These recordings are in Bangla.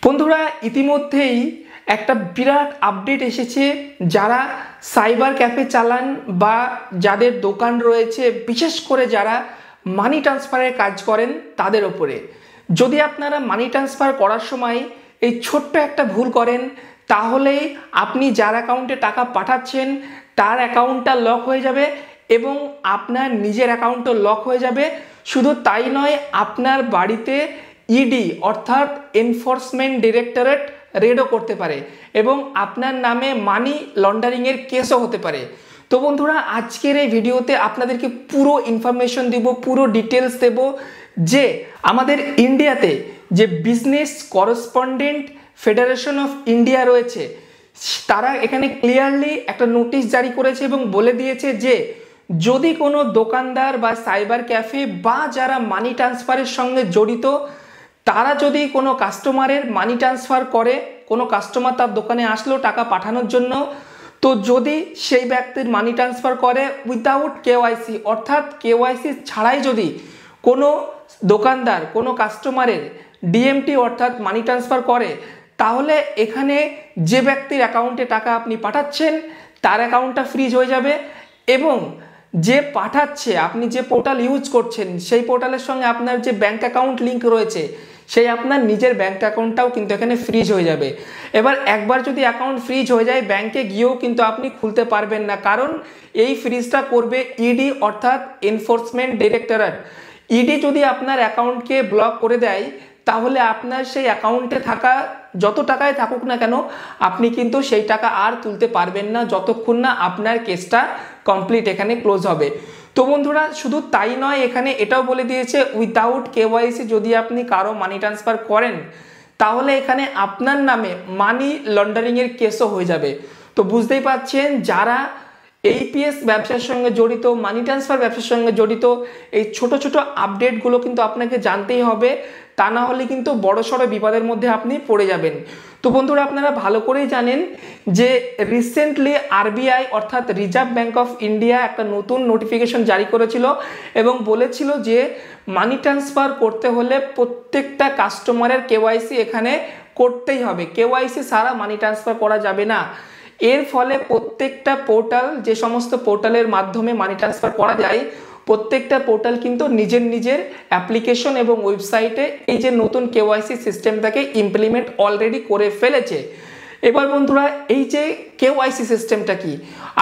বন্ধুরা ইতিমধ্যেই একটা বিরাট আপডেট এসেছে। যারা সাইবার ক্যাফে চালান বা যাদের দোকান রয়েছে, বিশেষ করে যারা মানি ট্রান্সফারের কাজ করেন তাদের ওপরে, যদি আপনারা মানি ট্রান্সফার করার সময় এই ছোট্ট একটা ভুল করেন, তাহলেই আপনি যার অ্যাকাউন্টে টাকা পাঠাচ্ছেন তার অ্যাকাউন্টটা লক হয়ে যাবে এবং আপনার নিজের অ্যাকাউন্টও লক হয়ে যাবে। শুধু তাই নয়, আপনার বাড়িতে ইডি অর্থাৎ এনফোর্সমেন্ট ডিরেক্টরেট রেডও করতে পারে এবং আপনার নামে মানি লন্ডারিংয়ের কেসও হতে পারে। তো বন্ধুরা, আজকের এই ভিডিওতে আপনাদেরকে পুরো ইনফরমেশন দেব, পুরো ডিটেলস দেব যে আমাদের ইন্ডিয়াতে যে business correspondent federation of India রয়েছে, তারা এখানে ক্লিয়ারলি একটা নোটিশ জারি করেছে এবং বলে দিয়েছে যে যদি কোনো দোকানদার বা সাইবার ক্যাফে বা যারা মানি ট্রান্সফারের সঙ্গে জড়িত, তারা যদি কোনো কাস্টমারের মানি ট্রান্সফার করে, কোনো কাস্টমার তার দোকানে আসলো টাকা পাঠানোর জন্য, তো যদি সেই ব্যক্তির মানি ট্রান্সফার করে উইদাউট কেওয়াইসি অর্থাৎ কেওয়াইসি ছাড়াই যদি কোনো দোকানদার কোনো কাস্টমারের ডিএমটি অর্থাৎ মানি ট্রান্সফার করে, তাহলে এখানে যে ব্যক্তির অ্যাকাউন্টে টাকা আপনি পাঠাচ্ছেন তার অ্যাকাউন্টটা ফ্রিজ হয়ে যাবে এবং যে পাঠাচ্ছে, আপনি যে পোর্টাল ইউজ করছেন সেই পোর্টালের সঙ্গে আপনার যে ব্যাঙ্ক অ্যাকাউন্ট লিঙ্ক রয়েছে সেই আপনার নিজের ব্যাঙ্ক অ্যাকাউন্টটাও কিন্তু এখানে ফ্রিজ হয়ে যাবে। এবার একবার যদি অ্যাকাউন্ট ফ্রিজ হয়ে যায়, ব্যাঙ্কে গিয়েও কিন্তু আপনি খুলতে পারবেন না, কারণ এই ফ্রিজটা করবে ইডি অর্থাৎ এনফোর্সমেন্ট ডিরেক্টরেট। ইডি যদি আপনার অ্যাকাউন্টকে ব্লক করে দেয়, তাহলে আপনার সেই অ্যাকাউন্টে থাকা যত টাকায় থাকুক না কেন, আপনি কিন্তু সেই টাকা আর তুলতে পারবেন না যতক্ষণ না আপনার কেসটা কমপ্লিট এখানে ক্লোজ হবে। তো বন্ধুরা, শুধু তাই নয়, এখানে এটাও বলে দিয়েছে উইদাউট কেওয়াইসি যদি আপনি কারো মানি ট্রান্সফার করেন, তাহলে এখানে আপনার নামে মানি লন্ডারিংয়ের কেসও হয়ে যাবে। তো বুঝতেই পারছেন, যারা এইপিএস ব্যবসার সঙ্গে জড়িত, মানি ট্রান্সফার ব্যবসার সঙ্গে জড়িত, এই ছোট ছোট আপডেটগুলো কিন্তু আপনাকে জানতেই হবে, তা না হলে কিন্তু বড়সড় বিপদের মধ্যে আপনি পড়ে যাবেন। তো বন্ধুরা, আপনারা ভালো করেই জানেন যে রিসেন্টলি আরবিআই অর্থাৎ রিজার্ভ ব্যাঙ্ক অফ ইন্ডিয়া একটা নতুন নোটিফিকেশন জারি করেছিল এবং বলেছিল যে মানি ট্রান্সফার করতে হলে প্রত্যেকটা কাস্টমারের কেওয়াইসি এখানে করতেই হবে, কেওয়াইসি ছাড়া মানি ট্রান্সফার করা যাবে না। এর ফলে প্রত্যেকটা পোর্টাল, যে সমস্ত পোর্টালের মাধ্যমে মানি ট্রান্সফার করা যায়, প্রত্যেকটা পোর্টাল কিন্তু নিজের নিজের অ্যাপ্লিকেশন এবং ওয়েবসাইটে এই যে নতুন কেওয়াইসি সিস্টেমটাকে ইমপ্লিমেন্ট অলরেডি করে ফেলেছে। এবার বন্ধুরা, এই যে কেওয়াইসি সিস্টেমটা কি,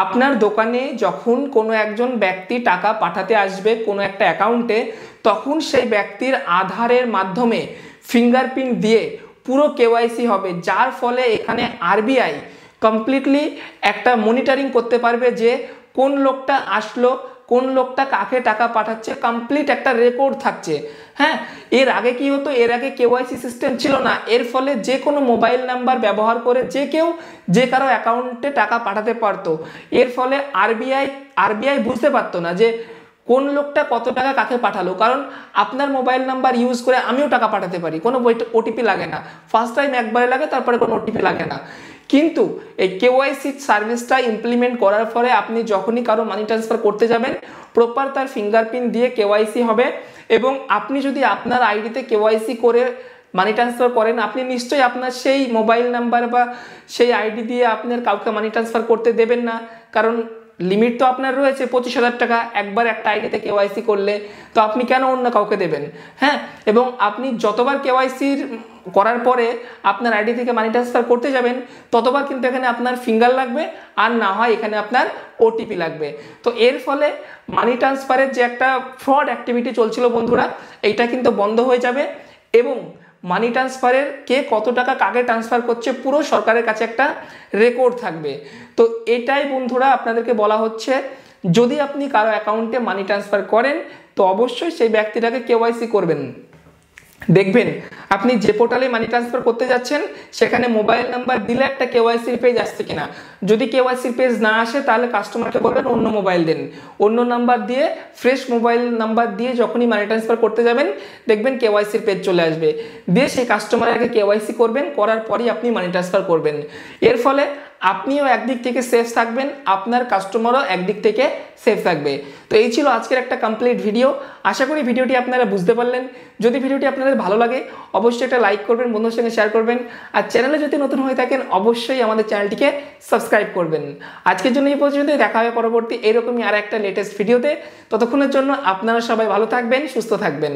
আপনার দোকানে যখন কোনো একজন ব্যক্তি টাকা পাঠাতে আসবে কোনো একটা অ্যাকাউন্টে, তখন সেই ব্যক্তির আধারের মাধ্যমে ফিঙ্গারপ্রিন্ট দিয়ে পুরো কেওয়াইসি হবে, যার ফলে এখানে আরবিআই কমপ্লিটলি একটা মনিটরিং করতে পারবে যে কোন লোকটা আসলো, কোন লোকটা কাকে টাকা পাঠাচ্ছে, কমপ্লিট একটা রেকর্ড থাকছে। হ্যাঁ, এর আগে কি হতো, এর আগে কেওয়াইসি সিস্টেম ছিল না, এর ফলে যে কোনো মোবাইল নাম্বার ব্যবহার করে যে কেউ যে কারো অ্যাকাউন্টে টাকা পাঠাতে পারতো। এর ফলে আরবিআই বুঝতে পারতো না যে কোন লোকটা কত টাকা কাকে পাঠালো, কারণ আপনার মোবাইল নাম্বার ইউজ করে আমিও টাকা পাঠাতে পারি, কোনো ওটিপি লাগে না, ফার্স্ট টাইম একবারে লাগে, তারপরে কোনো ওটিপি লাগে না। কিন্তু এই কেওয়াইসি সার্ভিসটা ইমপ্লিমেন্ট করার ফলে আপনি যখনই কারো মানি ট্রান্সফার করতে যাবেন, প্রপার তার ফিঙ্গারপ্রিন্ট দিয়ে কেওয়াইসি হবে এবং আপনি যদি আপনার আইডিতে কেওয়াইসি করে মানি ট্রান্সফার করেন, আপনি নিশ্চয়ই আপনার সেই মোবাইল নাম্বার বা সেই আইডি দিয়ে আপনার কাউকে মানি ট্রান্সফার করতে দেবেন না, কারণ লিমিট তো আপনার রয়েছে 25,000 টাকা একবার একটা আইডিতে কেওয়াইসি করলে, তো আপনি কেন অন্য কাউকে দেবেন? হ্যাঁ, এবং আপনি যতবার কেওয়াইসির করার পরে আপনার আইডি থেকে মানি ট্রান্সফার করতে যাবেন, ততবার কিন্তু এখানে আপনার ফিঙ্গার লাগবে, আর না হয় এখানে আপনার ওটিপি লাগবে। তো এর ফলে মানি ট্রান্সফারের যে একটা ফ্রড অ্যাক্টিভিটি চলছিল বন্ধুরা, এইটা কিন্তু বন্ধ হয়ে যাবে এবং মানি ট্রান্সফারের কে কত টাকা কাকে ট্রান্সফার করছে পুরো সরকারের কাছে একটা রেকর্ড থাকবে। তো এটাই বন্ধুরা আপনাদেরকে বলা হচ্ছে, যদি আপনি কারো অ্যাকাউন্টে মানি ট্রান্সফার করেন তো অবশ্যই সেই ব্যক্তিটাকে কেওয়াইসি করবেন। দেখবেন আপনি যে পোর্টালে মানি ট্রান্সফার করতে যাচ্ছেন সেখানে মোবাইল নাম্বার দিলে একটা কেওয়াইসির পেজ আসছে কিনা, যদি কেওয়াইসির পেজ না আসে তাহলে কাস্টমারকে বলবেন অন্য মোবাইল দিন, অন্য নাম্বার দিয়ে ফ্রেশ মোবাইল নাম্বার দিয়ে যখনই মানি ট্রান্সফার করতে যাবেন দেখবেন কেওয়াইসির পেজ চলে আসবে, দিয়ে সেই কাস্টমারকে কেওয়াইসি করবেন, করার পরই আপনি মানি ট্রান্সফার করবেন। এর ফলে আপনিও একদিক থেকে সেফ থাকবেন, আপনার কাস্টমারও একদিক থেকে সেফ থাকবে। তো এই ছিল আজকের একটা কমপ্লিট ভিডিও। আশা করি ভিডিওটি আপনারা বুঝতে পারলেন। যদি ভিডিওটি আপনাদের ভালো লাগে অবশ্যই একটা লাইক করবেন, বন্ধুদের সঙ্গে শেয়ার করবেন, আর চ্যানেলে যদি নতুন হয়ে থাকেন অবশ্যই আমাদের চ্যানেলটিকে সাবস্ক্রাইব করবেন। আজকের জন্য এই পর্যন্ত, দেখা হবে পরবর্তী এরকমই আর একটা লেটেস্ট ভিডিওতে। ততক্ষণের জন্য আপনারা সবাই ভালো থাকবেন, সুস্থ থাকবেন।